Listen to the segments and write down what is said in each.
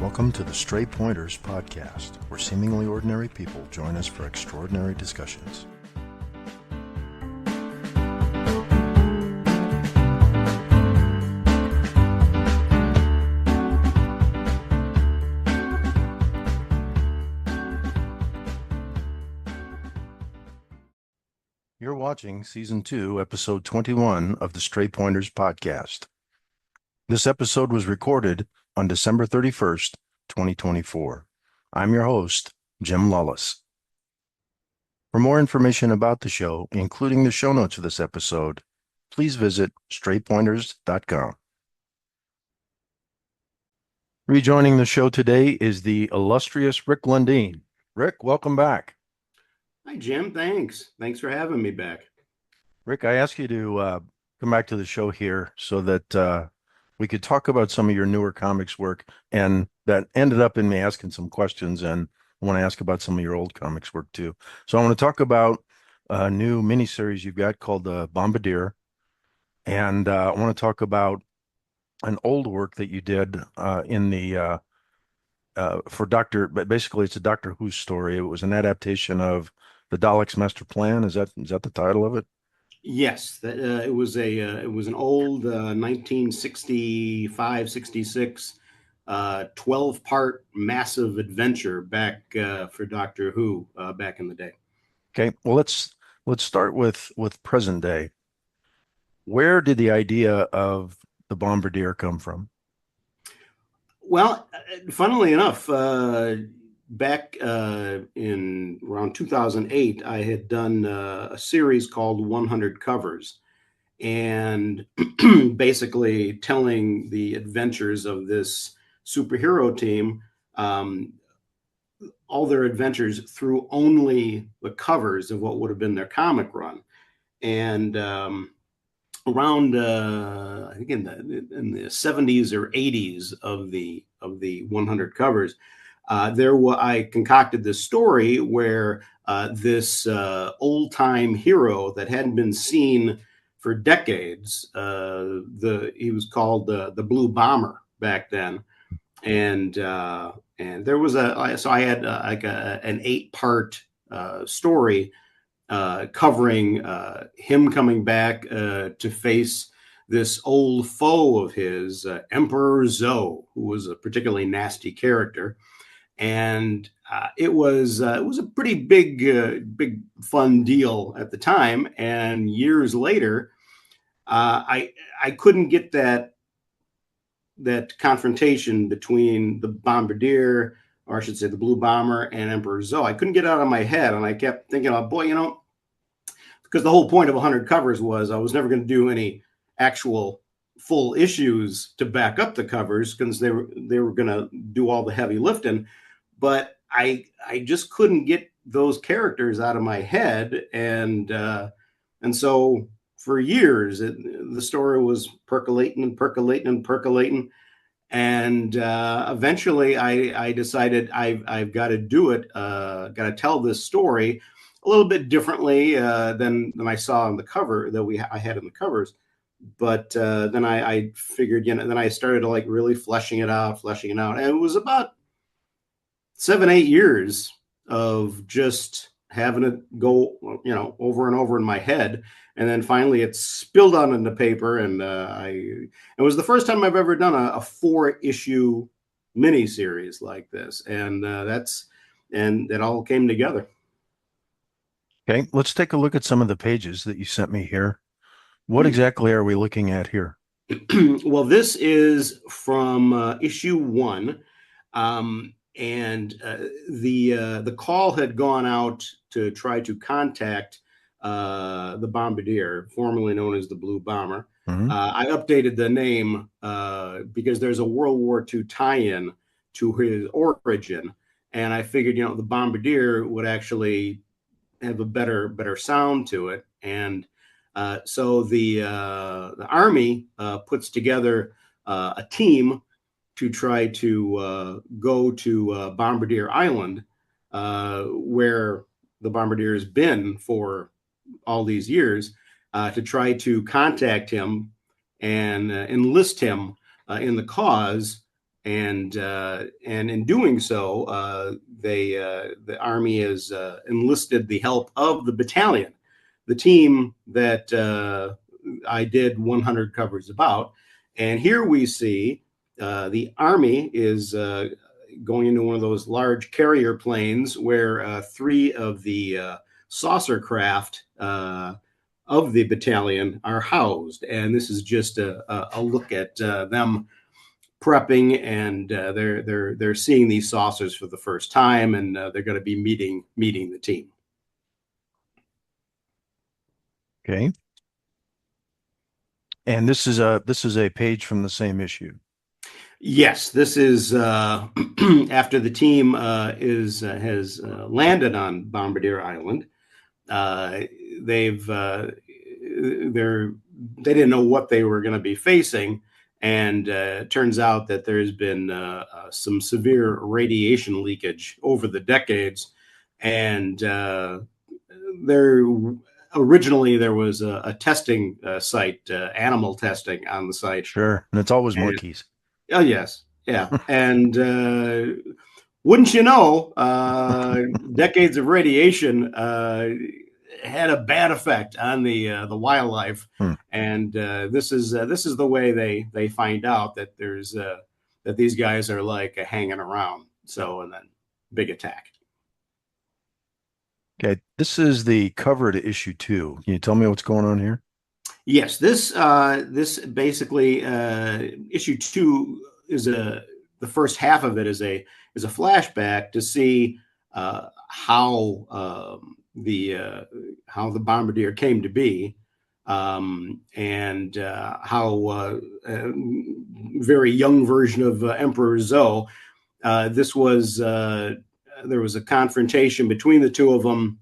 Welcome to the Stray Pointers podcast, where seemingly ordinary people join us for extraordinary discussions. You're watching Season 2, Episode 21 of the Stray Pointers podcast. This episode was recorded on December 31st, 2024. I'm your host, Jim Lullis. For more information about the show, including the show notes of this episode, please visit straypointers.com. Rejoining the show today is the illustrious Rick Lundeen. Rick, welcome back. Hi, Jim. Thanks for having me back. Rick, I asked you to come back to the show here so that we could talk about some of your newer comics work, and that ended up in me asking some questions, and I want to ask about some of your old comics work too. So I want to talk about a new miniseries you've got called Bombardier, and I want to talk about an old work that you did in the for but basically it's a Doctor Who story. It was an adaptation of the Daleks Master Plan. Is that the title of it? Yes, it was an old 1965-66 12-part massive adventure back for Doctor Who back in the day. Okay, well let's start with present day. Where did the idea of the Bombardier come from? Well, funnily enough, back in around 2008, I had done a series called 100 Covers, and basically telling the adventures of this superhero team, all their adventures through only the covers of what would have been their comic run. And around I think in the 70s or 80s of the 100 covers, I concocted this story where this old-time hero that hadn't been seen for decades, he was called the Blue Bomber back then, and there was so I had an 8-part story covering him coming back to face this old foe of his, Emperor Zoe, who was a particularly nasty character. And it was a pretty big fun deal at the time. And years later, I couldn't get that confrontation between the Bombardier, or I should say the Blue Bomber, and Emperor Zoe. I couldn't get it out of my head, and I kept thinking, oh boy, because the whole point of 100 Covers was I was never going to do any actual full issues to back up the covers, because they were going to do all the heavy lifting. But I just couldn't get those characters out of my head, and so for years the story was percolating, and eventually I decided I've got to do it, got to tell this story a little bit differently than I saw on the cover that I had in the covers. But then I figured, then I started to really fleshing it out, and it was about 7-8 years of just having it go, over and over in my head. And then finally it spilled out into paper. And it was the first time I've ever done a 4-issue miniseries like this. And and it all came together. Okay, let's take a look at some of the pages that you sent me here. What exactly are we looking at here? Well, this is from issue 1. And the call had gone out to try to contact the Bombardier, formerly known as the Blue Bomber. Mm-hmm. I updated the name because there's a World War II tie-in to his origin, and I figured, the Bombardier would actually have a better sound to it. And so the Army puts together a team to try to go to Bombardier Island, where the Bombardier has been for all these years, to try to contact him and enlist him in the cause and in doing so, the Army has enlisted the help of the battalion, the team that I did 100 covers about. And here we see the Army is going into one of those large carrier planes where three of the saucer craft of the battalion are housed. And this is just a look at them prepping, and they're seeing these saucers for the first time, and they're going to be meeting the team. Okay. And this is a page from the same issue. Yes, this is after the team has landed on Bombardier Island. They've they didn't know what they were going to be facing, and it turns out that there's been some severe radiation leakage over the decades, and there originally there was a testing site, animal testing on the site. Sure. And it's always And, monkeys. oh yes, yeah, and wouldn't you know, decades of radiation had a bad effect on the wildlife, Hmm. and this is the way they find out that there's that these guys are like hanging around. So, and then big attack. Okay. This is the cover to issue 2. Can you tell me what's going on here? Yes, this basically issue 2 is the first half of it is a flashback to see how the Bombardier came to be, and how a very young version of Emperor Zoe. This was there was a confrontation between the two of them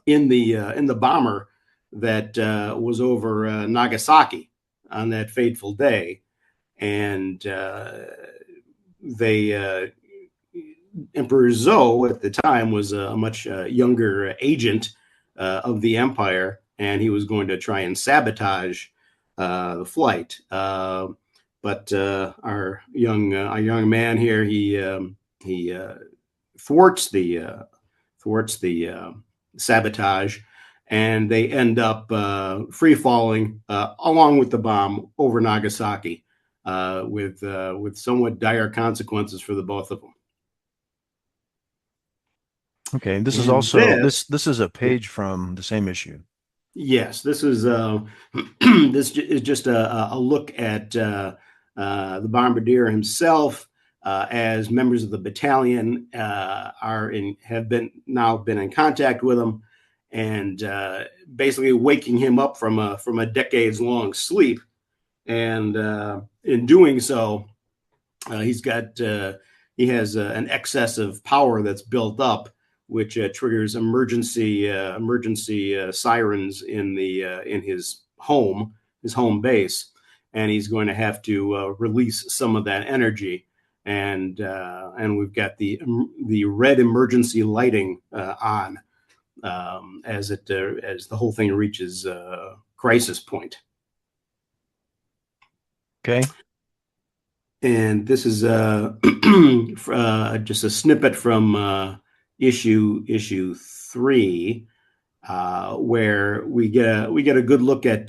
in the bomber that was over Nagasaki on that fateful day, and they Emperor Zoe at the time was a much younger agent of the Empire, and he was going to try and sabotage the flight. But our young man here, he thwarts the sabotage, and they end up free falling along with the bomb over Nagasaki, with somewhat dire consequences for the both of them. Okay. This is And also this is a page from the same issue. yes, this is this is just a look at the Bombardier himself, as members of the battalion have been in contact with him, and basically waking him up from a decades long sleep, and in doing so, he has an excess of power that's built up, which triggers emergency sirens in his home base, and he's going to have to release some of that energy, and we've got the red emergency lighting on, as the whole thing reaches crisis point. Okay. And this is just a snippet from issue 3, where we get a good look at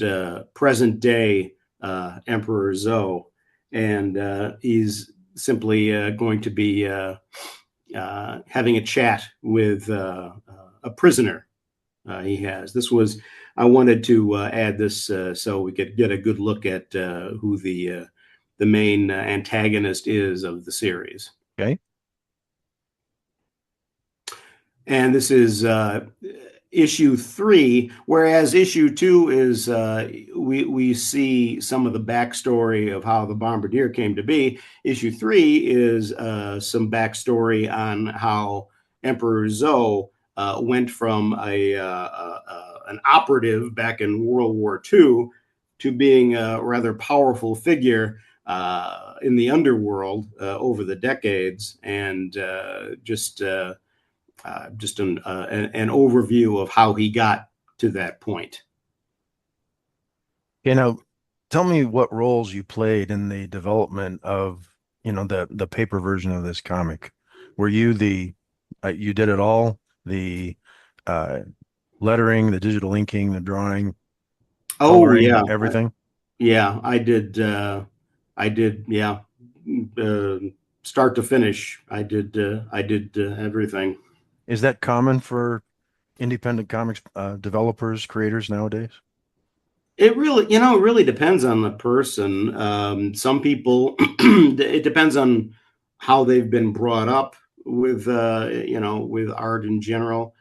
present day Emperor Zoe, and he's simply going to be having a chat with a prisoner he has. I wanted to add this so we could get a good look at who the main antagonist is of the series. Okay. And this is issue 3, whereas issue 2 is we see some of the backstory of how the Bombardier came to be. Issue 3 is some backstory on how Emperor Zoe went from an operative back in World War II to being a rather powerful figure in the underworld over the decades, and just an overview of how he got to that point. Okay, now tell me what roles you played in the development of the paper version of this comic, were you you did it all, the uh, lettering, the digital inking, the drawing, Oh coloring, yeah, everything? yeah. I did. I did. Yeah, uh, start to finish. I did. I did everything. Is that common for independent comics developers, creators nowadays? It really, it really depends on the person. Some people, it depends on how they've been brought up with, with art in general.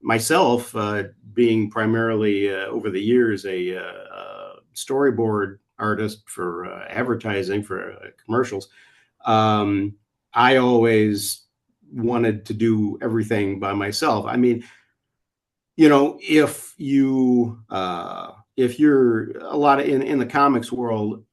Myself, being primarily over the years a storyboard artist for advertising for commercials, um, I always wanted to do everything by myself. I mean, if you're a lot of in the comics world,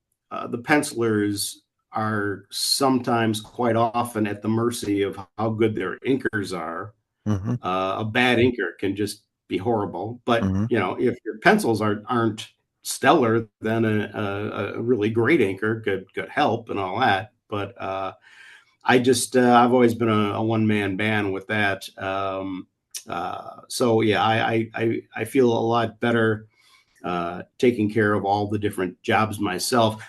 the pencilers are sometimes quite often at the mercy of how good their inkers are. Hmm. A bad inker can just be horrible, but Hmm. if your pencils aren't stellar, then a really great inker could help and all that. But I've always been a one man band with that. So yeah, I feel a lot better taking care of all the different jobs myself.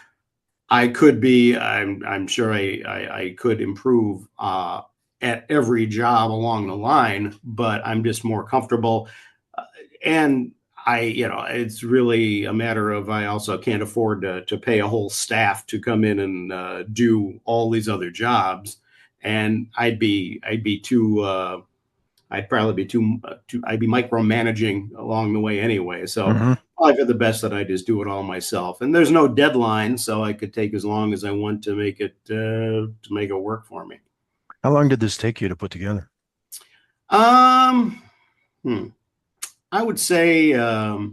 I'm sure I could improve at every job along the line, but I'm just more comfortable. Uh, and it's really a matter of I also can't afford to pay a whole staff to come in and do all these other jobs, and I'd be too. I'd probably be I'd be micromanaging along the way anyway. So Hmm. probably for the best that I just do it all myself. And there's no deadline, so I could take as long as I want to make it work for me. How long did this take you to put together? Um, hmm. I would say I'd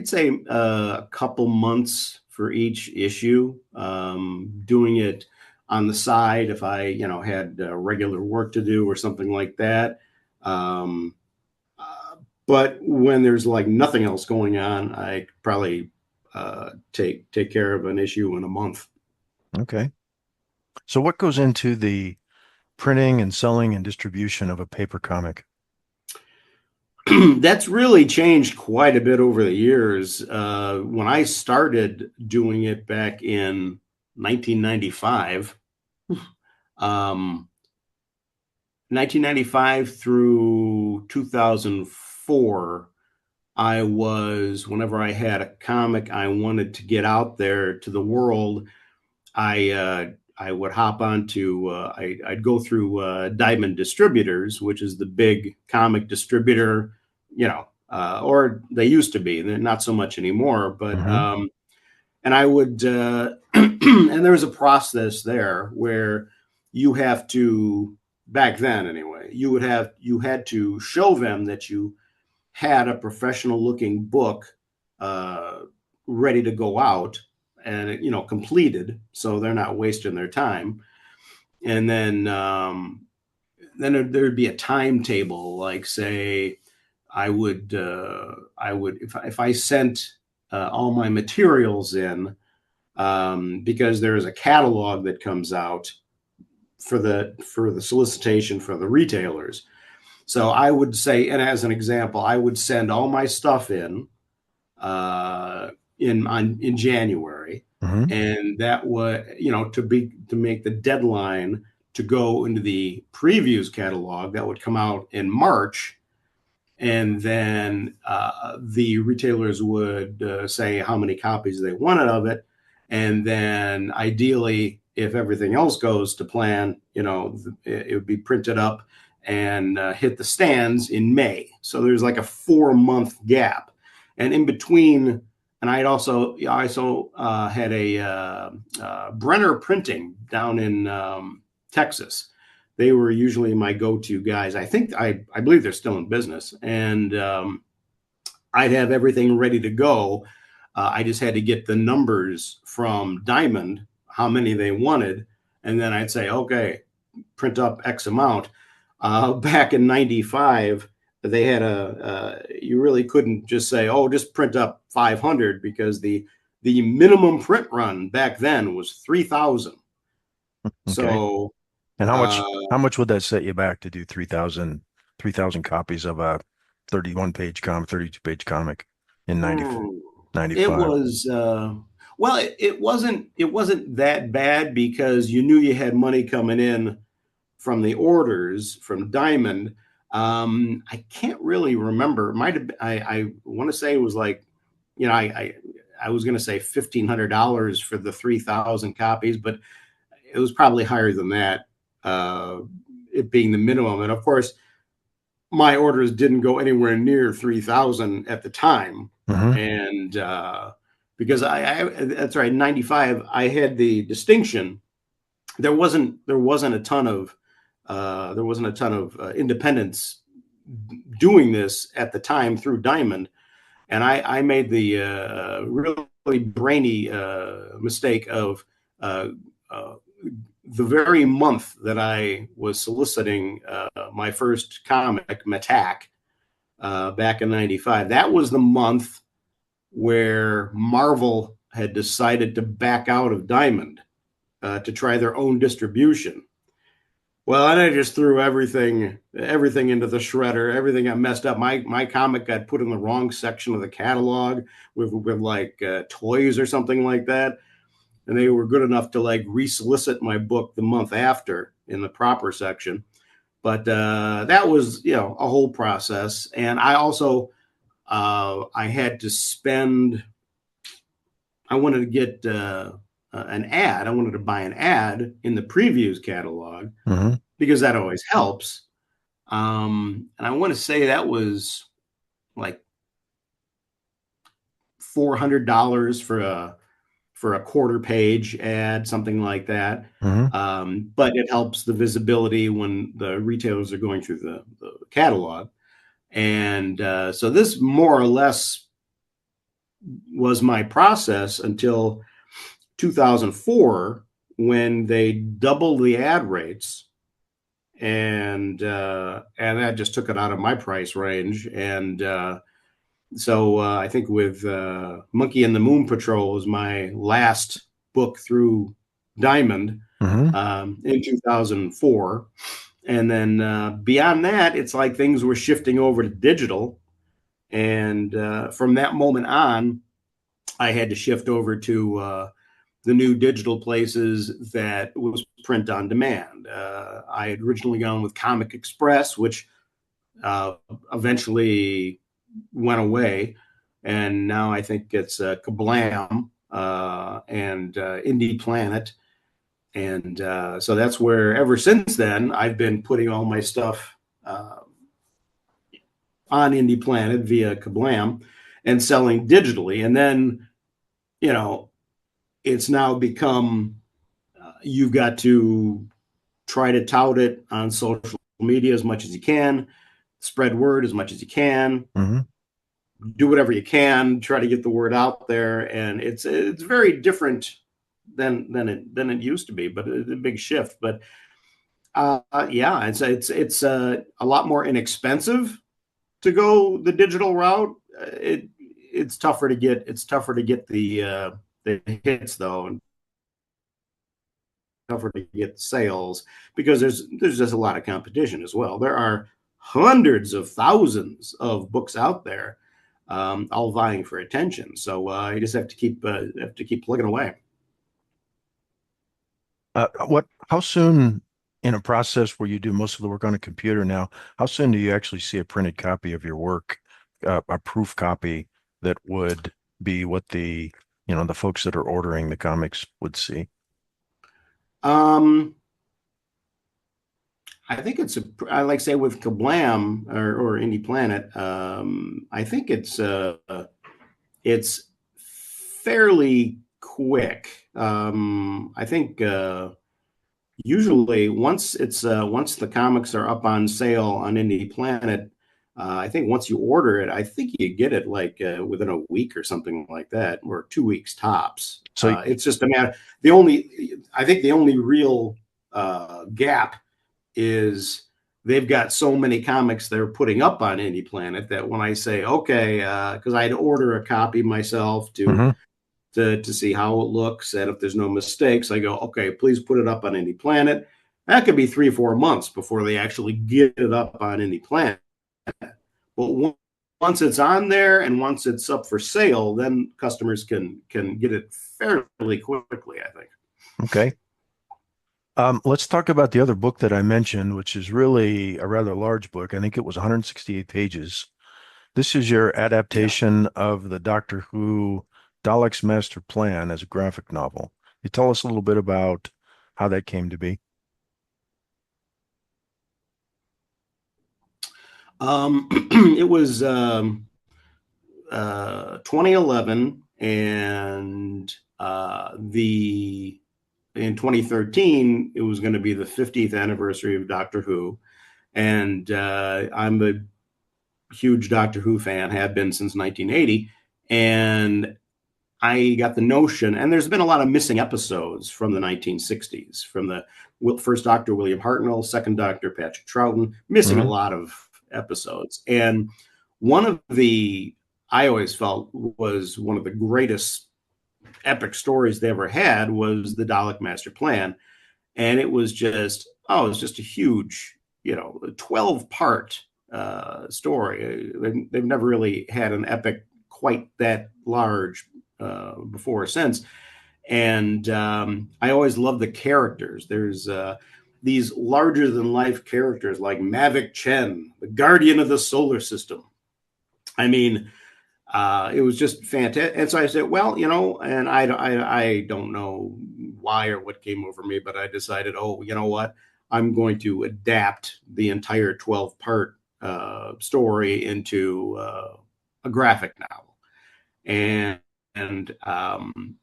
say a couple months for each issue. Doing it on the side if I had regular work to do or something like that. Um, but when there's like nothing else going on, I probably take care of an issue in a month. Okay. So what goes into the printing and selling and distribution of a paper comic? That's really changed quite a bit over the years. When I started doing it back in 1995, um, 1995 through 2004, whenever I had a comic I wanted to get out there to the world, I would hop onto I'd go through Diamond Distributors, which is the big comic distributor, or they used to be. They're not so much anymore. But Hmm. and I would and there was a process there where you have to back then anyway. You had to show them that you had a professional looking book uh, ready to go out and completed, so they're not wasting their time. And then there'd be a timetable, like say I would if I sent all my materials in, because there is a catalog that comes out for the solicitation for the retailers. So I would say, and as an example, I would send all my stuff uh, in January, Hmm. and that was to make the deadline to go into the previews catalog that would come out in March, and then the retailers would say how many copies they wanted of it, and then ideally, if everything else goes to plan, it would be printed up and hit the stands in May. So there's like a 4 month gap, and in between. And I also had a Brenner Printing down in Texas. They were usually my go-to guys. I believe they're still in business, and I'd have everything ready to go. I just had to get the numbers from Diamond, how many they wanted, and then I'd say, okay, print up X amount. Back in '95, they had you really couldn't just say, oh, just print up 500, because the minimum print run back then was 3,000. Okay. So And uh, how much would that set you back to do 3,000 copies of a 31 page comic, 32 page comic in 90 it 95? was well, it wasn't that bad because you knew you had money coming in from the orders from Diamond. I can't really remember. It might have been, I want to say it was like, I was going to say $1,500 for the 3,000 copies, but it was probably higher than that. Uh, it being the minimum, and of course, my orders didn't go anywhere near 3,000 at the time, Mm-hmm. and because that's right, in '95, I had the distinction. There wasn't a ton of independents doing this at the time through Diamond, and I made the really brainy mistake of uh, uh, the very month that I was soliciting my first comic, Matak, back in '95. That was the month where Marvel had decided to back out of Diamond to try their own distribution. Well, and I just threw everything into the shredder. Everything got messed up. My comic got put in the wrong section of the catalog with like toys or something like that, and they were good enough to like resolicit my book the month after in the proper section. But that was a whole process, and I also I had to spend. I wanted to get an ad. I wanted to buy an ad in the previews catalog Mm-hmm. because that always helps. And I want to say that was like $400 for a quarter page ad, something like that. Mm-hmm. But it helps the visibility when the retailers are going through the catalog. And so this more or less was my process until 2004 when they doubled the ad rates, and that just took it out of my price range. And so I think with Monkey and the Moon Patrol was my last book through Diamond Mm-hmm. in 2004. And then beyond that, it's like things were shifting over to digital. And from that moment on, I had to shift over to the new digital places that was print on demand. I had originally gone with Comic Express, which uh, eventually went away, and now I think it's Kablam and Indie Planet, and so that's where ever since then I've been putting all my stuff on Indie Planet via Kablam and selling digitally, and then you know it's now become you've got to try to tout it on social media as much as you can, spread word as much as you can, Mm-hmm. do whatever you can, try to get the word out there, and it's very different than it used to be, but it's a big shift. But yeah, it's a lot more inexpensive to go the digital route. It's tougher to get the hits though, and tougher to get sales because there's just a lot of competition as well. There are hundreds of thousands of books out there, all vying for attention. So you just have to keep plugging away. How soon in a process where you do most of the work on a computer now, how soon do you actually see a printed copy of your work, a proof copy that would be what the folks that are ordering the comics would see? Um, I think I like say with Kablam or Indie Planet. I think it's fairly quick. I think usually once the comics are up on sale on Indie Planet, I think once you order it, I think you get it like within a week or something like that, or 2 weeks tops. So, It's just a matter. I think the only real gap is they've got so many comics they're putting up on Indie Planet that when I say okay, because I had to order a copy myself to mhm. to see how it looks. And if there's no mistakes, I go, okay, please put it up on Indie Planet. That could be 3 or 4 months before they actually get it up on Indie Planet. But once it's on there and once it's up for sale, then customers can get it fairly quickly, I think. Okay. Let's talk about the other book that I mentioned, which is really a rather large book. I think it was 168 pages. This is your Yeah. adaptation of the Doctor Who Daleks Master Plan as a graphic novel. You tell us a little bit about how that came to be. It was 2011, and the in 2013 it was going to be the 50th anniversary of Doctor Who, and I'm a huge Doctor Who fan, have been since 1980, and I got the notion, and there's been a lot of missing episodes from the 1960s, from the first Doctor William Hartnell, second Doctor Patrick Troughton, missing a Hmm. lot of episodes. And one of the, I always felt was one of the greatest epic stories they ever had was the Dalek Master Plan. And it was just, oh, it was just a huge, 12-part story. They've never really had an epic quite that large before or since. And I always love the characters. There's these larger than life characters like Mavic Chen, the guardian of the solar system. I mean, it was just fantastic. And so I said, well, and I don't know why or what came over me, but I decided, oh, you know what? I'm going to adapt the entire 12-part story into a graphic novel. And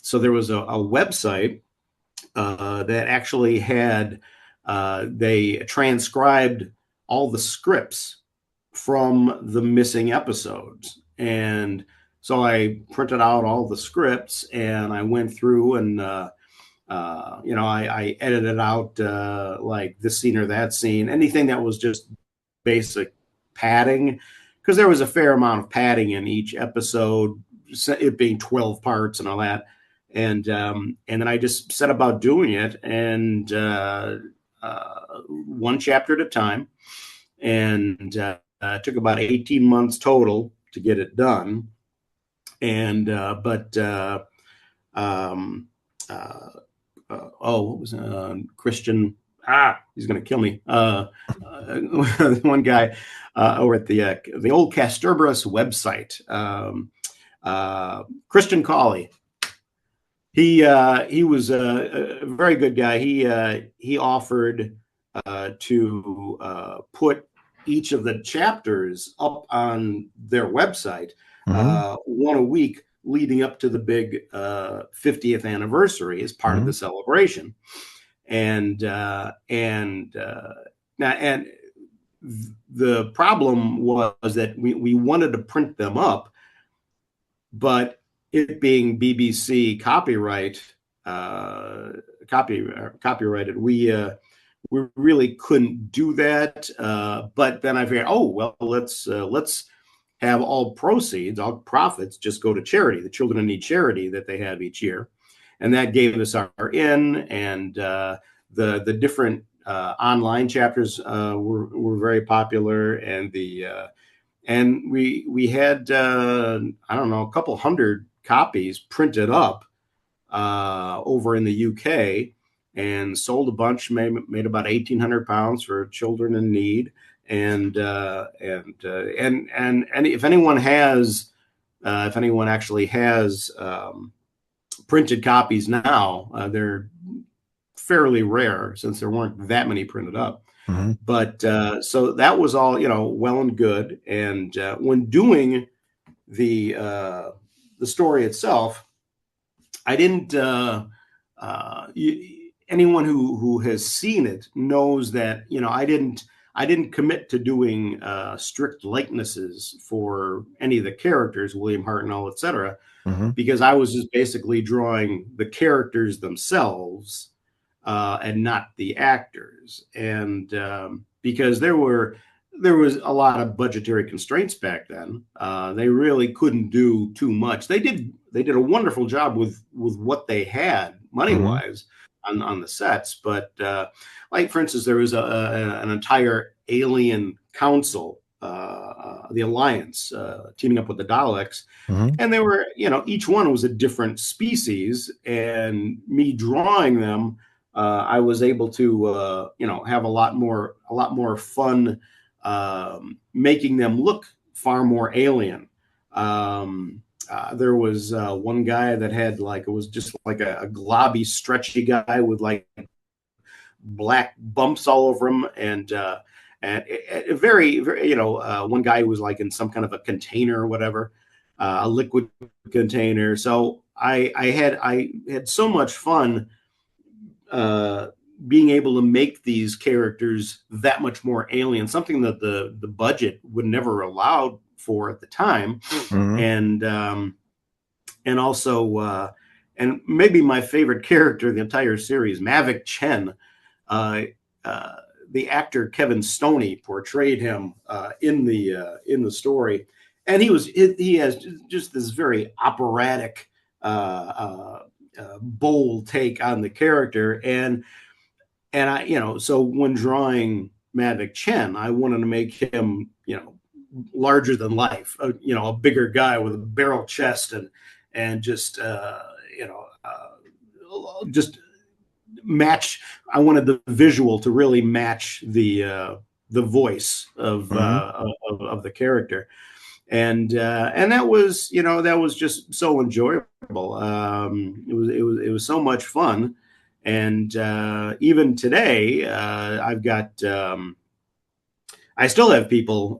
so there was a website that actually had they transcribed all the scripts from the missing episodes. And so I printed out all the scripts and I went through and I edited out like this scene or that scene, anything that was just basic padding, because there was a fair amount of padding in each episode, it being 12 parts and all that. And then I just set about doing it, and one chapter at a time, and it took about 18 months total to get it done. And but what was Christian? He's going to kill me. One guy over at the old Casterbarus website, Christian Cawley. He was a very good guy. He offered to put each of the chapters up on their website, Hmm. one a week leading up to the big 50th anniversary as part of Hmm. the celebration. And the problem was that we wanted to print them up, but it being BBC copyrighted, we really couldn't do that. But then I figured, oh well, let's have all proceeds, all profits, just go to charity, the Children in Need charity that they have each year, and that gave us our in, and the different online chapters were very popular, and we had I don't know, a couple hundred copies printed up over in the UK, and sold a bunch, made about £1,800 for Children in Need. And if anyone actually has printed copies now, they're fairly rare since there weren't that many printed up. Hmm. But so that was all, well and good. And when doing the story itself, I didn't. Anyone who has seen it knows that I didn't commit to doing strict likenesses for any of the characters, William Hartnell, etc., Hmm. because I was just basically drawing the characters themselves and not the actors. And because there was a lot of budgetary constraints back then, they really couldn't do too much. They they did a wonderful job with what they had money Hmm. wise on the sets. But like for instance, there was an entire alien council, the Alliance, teaming up with the Daleks, Hmm. and they were, each one was a different species, and me drawing them, I was able to have a lot more fun, making them look far more alien. There was one guy that had, like, it was just like a globby, stretchy guy with like black bumps all over him, and very, very, one guy was like in some kind of a container or whatever, a liquid container. So I had so much fun, uh, being able to make these characters that much more alien, something that the budget would never allow for at the time, Hmm. and also, and maybe my favorite character in the entire series, Mavic Chen. Uh, uh, the actor Kevin Stoney portrayed him in the story, and he has just this very operatic, bold take on the character, and so when drawing Mavic Chen, I wanted to make him, larger than life, a bigger guy with a barrel chest, and just just match. I wanted the visual to really match the voice Hmm. of the character, and that was just so enjoyable. It was so much fun, and even today, I still have people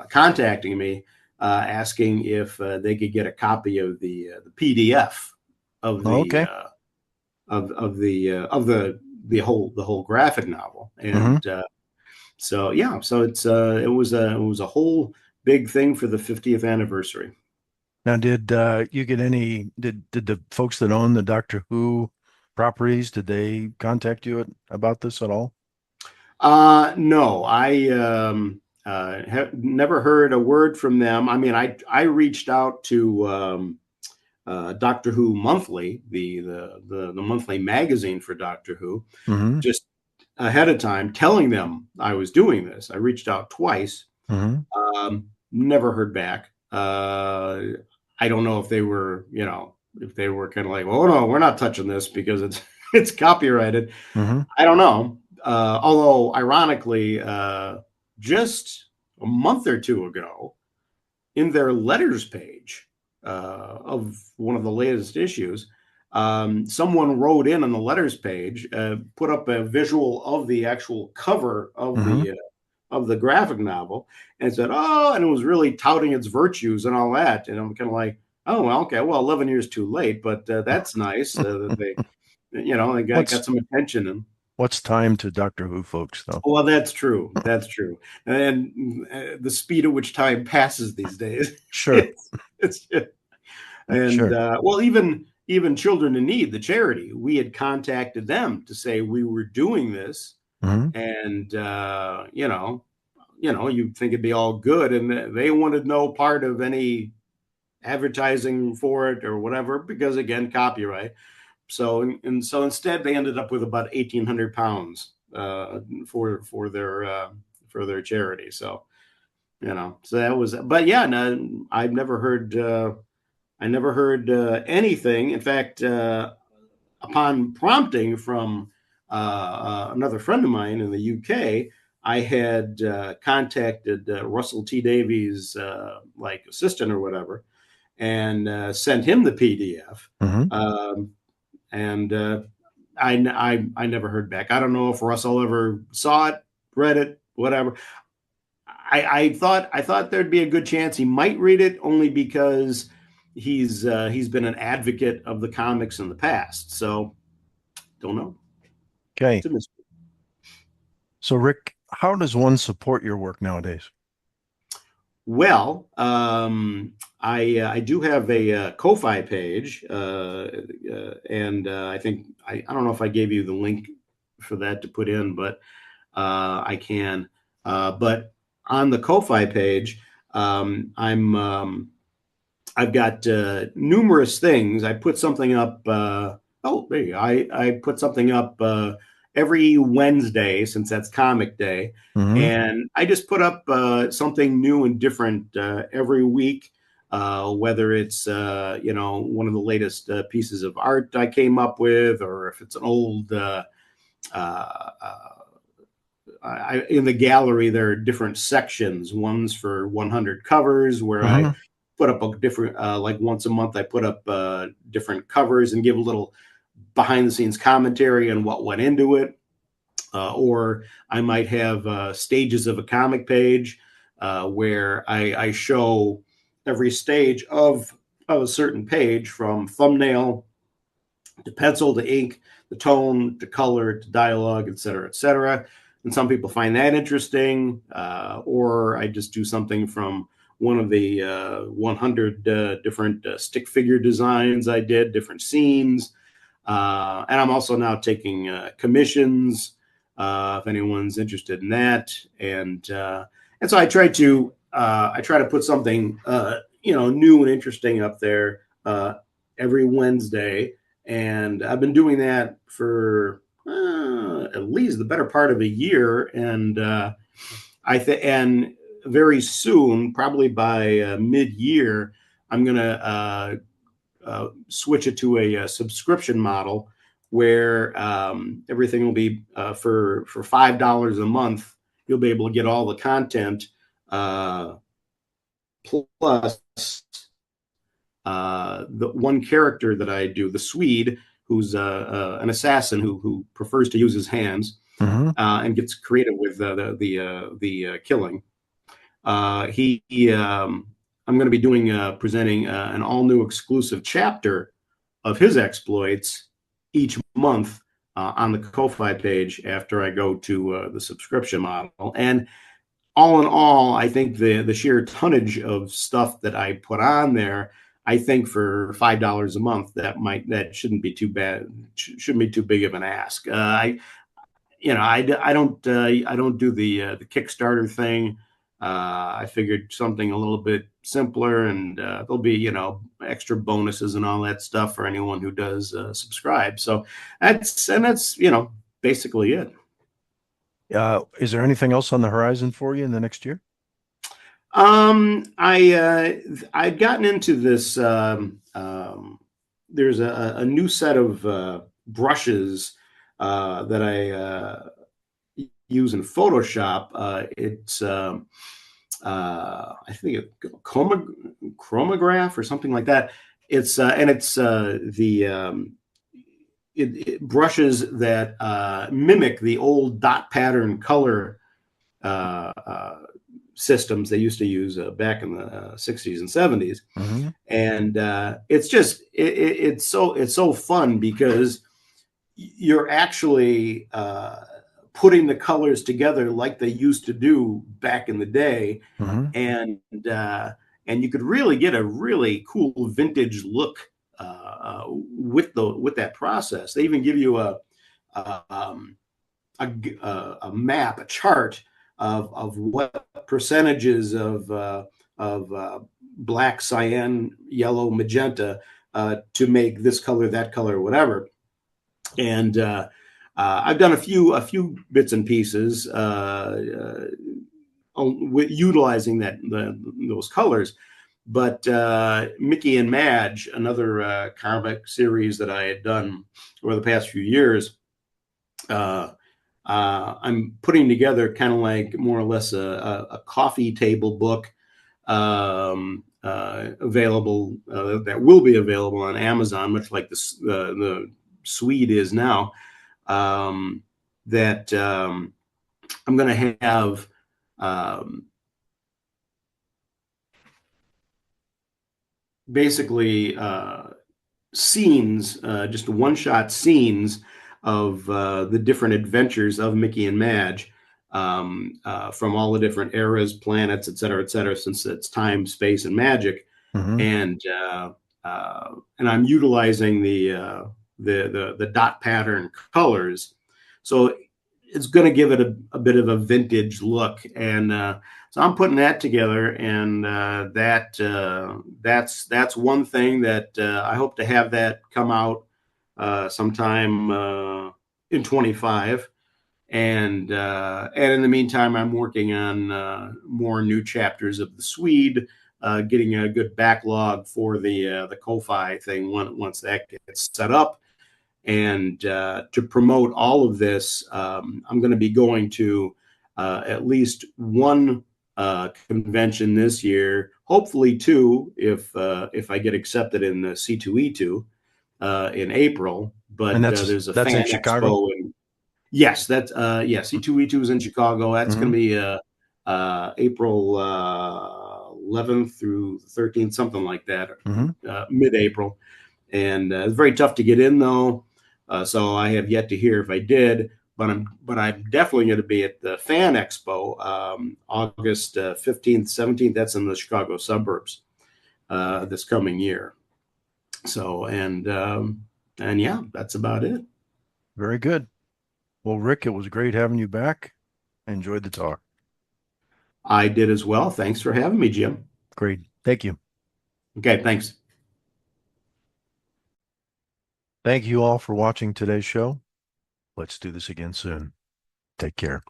contacting me, asking if they could get a copy of the PDF of the Okay. uh, of the whole graphic novel, Hmm. and so yeah, so it was a whole big thing for the 50th anniversary. Now, did you get any? Did the folks that own the Doctor Who properties, did they contact you about this at all? No, I have never heard a word from them. I mean, I reached out to Doctor Who Monthly, the monthly magazine for Doctor Who, Hmm. just ahead of time, telling them I was doing this. I reached out twice, Hmm. never heard back. I don't know if they were kind of like, "Oh no, we're not touching this because it's it's copyrighted." Hmm. I don't know. Although, ironically, just a month or two ago, in their letters page of one of the latest issues, someone wrote in on the letters page, put up a visual of the actual cover Hmm. of the graphic novel, and said, "Oh," and it was really touting its virtues and all that. And I'm kind of like, "Oh, well, okay, well, 11 years too late, but that's nice that they got What's some attention." And what's time to Doctor Who folks, though? well, that's true. That's true. And the speed at which time passes these days, Sure, it's and sure. well, even Children in Need, the charity, we had contacted them to say we were doing this, Hmm. and you'd think it'd be all good, and they wanted no part of any advertising for it or whatever, because again, copyright. So instead, they ended up with about 1,800 pounds, for their charity. So that was. But yeah, no, I never heard anything. In fact, upon prompting from another friend of mine in the UK, I had contacted Russell T Davies, like assistant or whatever, and sent him the PDF. Hmm. Um, and I never heard back. I don't know if Russell ever saw it, read it, whatever. I thought there'd be a good chance he might read it, only because he's been an advocate of the comics in the past. So don't know. Okay. It's a mystery. So, Rick, how does one support your work nowadays? Well, I do have a Ko-fi page, and I don't know if I gave you the link for that to put in, but I can. But on the Ko-fi page, I'm I've got numerous things. I put something up. Oh, there you go. I put something up every Wednesday since that's comic day. Mm-hmm. And I just put up something new and different every week, whether it's, one of the latest pieces of art I came up with, or if it's an old uh, in the gallery, there are different sections. One's for 100 covers, where I Mm-hmm. put up a different, like once a month, I put up different covers and give a little behind the scenes commentary on what went into it. Or I might have stages of a comic page where I show every stage of a certain page, from thumbnail to pencil to ink, the tone to color to dialogue, et cetera, et cetera. And some people find that interesting. Or I just do something from one of the 100 different stick figure designs I did, different scenes. And I'm also now taking commissions if anyone's interested in that. And so I try to put something new and interesting up there every Wednesday, and I've been doing that for at least the better part of a year. And and very soon, probably by mid-year, I'm gonna switch it to a subscription model where everything will be for $5 a month. You'll be able to get all the content plus the one character that I do, the Swede, who's an assassin who prefers to use his hands Mm-hmm. and gets creative with the killing. I'm going to be doing presenting an all new exclusive chapter of his exploits each month on the Ko-Fi page after I go to the subscription model. And all in all, I think the sheer tonnage of stuff that I put on there, I think for $5 a month, that shouldn't be too bad. Shouldn't be too big of an ask. I don't do the Kickstarter thing. I figured something a little bit simpler, and there'll be extra bonuses and all that stuff for anyone who does subscribe. So that's basically it. Is there anything else on the horizon for you in the next year? I've gotten into this. There's a new set of brushes that I use in Photoshop. It's I think chromograph or something like that. It's and it's the brushes that mimic the old dot pattern color systems they used to use back in the 60s and 70s. Mm-hmm. And it's so fun because you're actually putting the colors together like they used to do back in the day. Mm-hmm. And you could really get a really cool vintage look with that process. They even give you a map, a chart of what percentages of black, cyan, yellow, magenta to make this color, that color, whatever. And I've done a few bits and pieces with utilizing those colors. But Mickey and Madge, another comic series that I had done over the past few years, I'm putting together kind of like more or less a coffee table book available that will be available on Amazon, much like the Swede is now. That I'm going to have basically scenes, just one-shot scenes of the different adventures of Mickey and Madge from all the different eras, planets, et cetera, since it's time, space, and magic. Mm-hmm. And I'm utilizing the dot pattern colors. So it's going to give it a bit of a vintage look. And so I'm putting that together, and that's one thing that I hope to have that come out sometime in 25. And in the meantime, I'm working on more new chapters of the Swede, getting a good backlog for the Ko-Fi thing once that gets set up. And to promote all of this, I'm going to be going to at least one convention this year, hopefully two, if I get accepted in the C2E2 in April. But And there's a that's in fan Chicago. expo in Yes, that's C2E2 is in Chicago. That's going to be April 11th through 13th, something like that, mid-April. And it's very tough to get in though, so I have yet to hear if I did. But I'm definitely going to be at the Fan Expo August 15th, 17th. That's in the Chicago suburbs this coming year. So and yeah, that's about it. Very good. Well, Rick, it was great having you back. I enjoyed the talk. I did as well. Thanks for having me, Jim. Great. Thank you. Okay, thanks. Thank you all for watching today's show. Let's do this again soon. Take care.